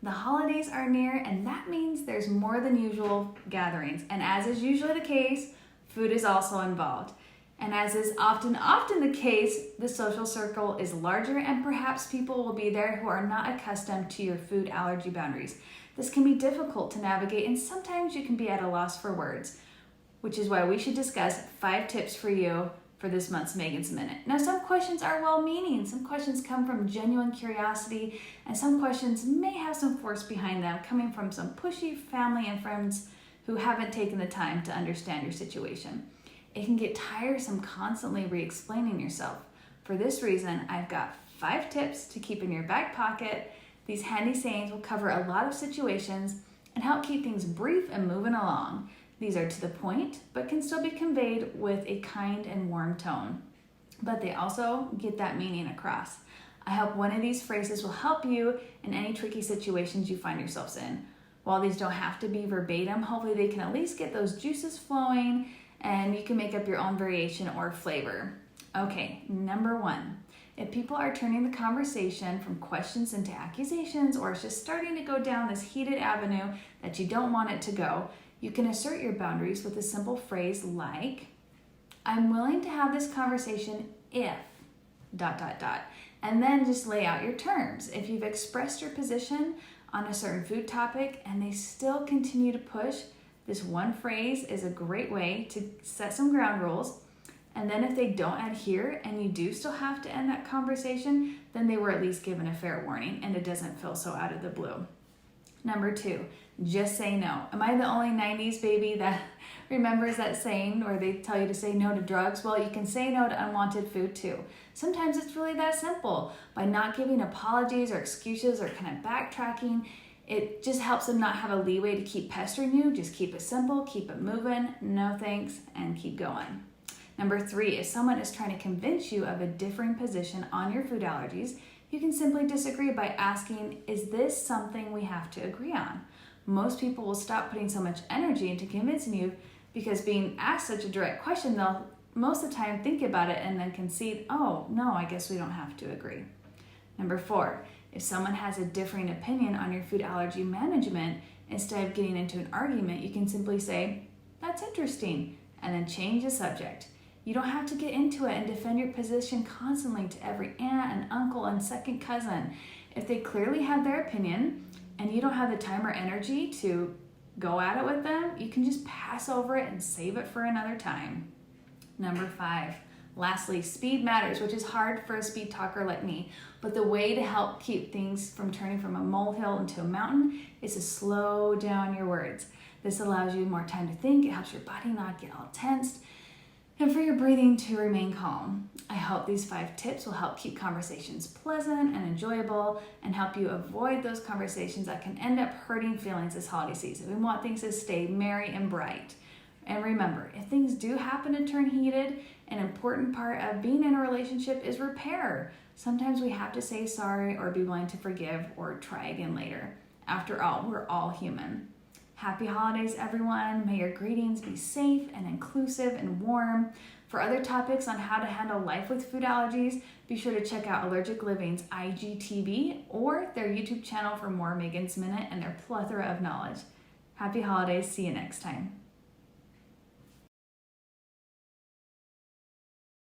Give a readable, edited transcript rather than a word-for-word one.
The holidays are near, and that means there's more than usual gatherings. And as is usually the case, food is also involved. And as is often the case, the social circle is larger, and perhaps people will be there who are not accustomed to your food allergy boundaries. This can be difficult to navigate, and sometimes you can be at a loss for words, which is why we should discuss 5 tips for you for this month's Megan's Minute. Now, some questions are well-meaning, some questions come from genuine curiosity, and some questions may have some force behind them, coming from some pushy family and friends who haven't taken the time to understand your situation. It can get tiresome constantly re-explaining yourself. For this reason, I've got 5 tips to keep in your back pocket. These handy sayings will cover a lot of situations and help keep things brief and moving along. These are to the point, but can still be conveyed with a kind and warm tone. But they also get that meaning across. I hope one of these phrases will help you in any tricky situations you find yourselves in. While these don't have to be verbatim, hopefully they can at least get those juices flowing, and you can make up your own variation or flavor. Okay, number 1. If people are turning the conversation from questions into accusations, or it's just starting to go down this heated avenue that you don't want it to go, you can assert your boundaries with a simple phrase like, I'm willing to have this conversation if ... and then just lay out your terms. If you've expressed your position on a certain food topic and they still continue to push, this one phrase is a great way to set some ground rules. And then if they don't adhere and you do still have to end that conversation, then they were at least given a fair warning and it doesn't feel so out of the blue. Number 2, just say no. Am I the only 90s baby that remembers that saying where they tell you to say no to drugs? Well, you can say no to unwanted food too. Sometimes it's really that simple. By not giving apologies or excuses or kind of backtracking, it just helps them not have a leeway to keep pestering you. Just keep it simple, keep it moving, no thanks, and keep going. Number 3, if someone is trying to convince you of a differing position on your food allergies, you can simply disagree by asking, is this something we have to agree on? Most people will stop putting so much energy into convincing you because being asked such a direct question, they'll most of the time think about it and then concede, oh, no, I guess we don't have to agree. Number 4, if someone has a differing opinion on your food allergy management, instead of getting into an argument, you can simply say, that's interesting, and then change the subject. You don't have to get into it and defend your position constantly to every aunt and uncle and second cousin. If they clearly have their opinion and you don't have the time or energy to go at it with them, you can just pass over it and save it for another time. Number 5, lastly, speed matters, which is hard for a speed talker like me. But the way to help keep things from turning from a molehill into a mountain is to slow down your words. This allows you more time to think. It helps your body not get all tensed, and for your breathing to remain calm. I hope these 5 tips will help keep conversations pleasant and enjoyable and help you avoid those conversations that can end up hurting feelings this holiday season. We want things to stay merry and bright. And remember, if things do happen to turn heated, an important part of being in a relationship is repair. Sometimes we have to say sorry or be willing to forgive or try again later. After all, we're all human. Happy holidays, everyone. May your greetings be safe and inclusive and warm. For other topics on how to handle life with food allergies, be sure to check out Allergic Living's IGTV or their YouTube channel for more Megan's Minute and their plethora of knowledge. Happy holidays. See you next time.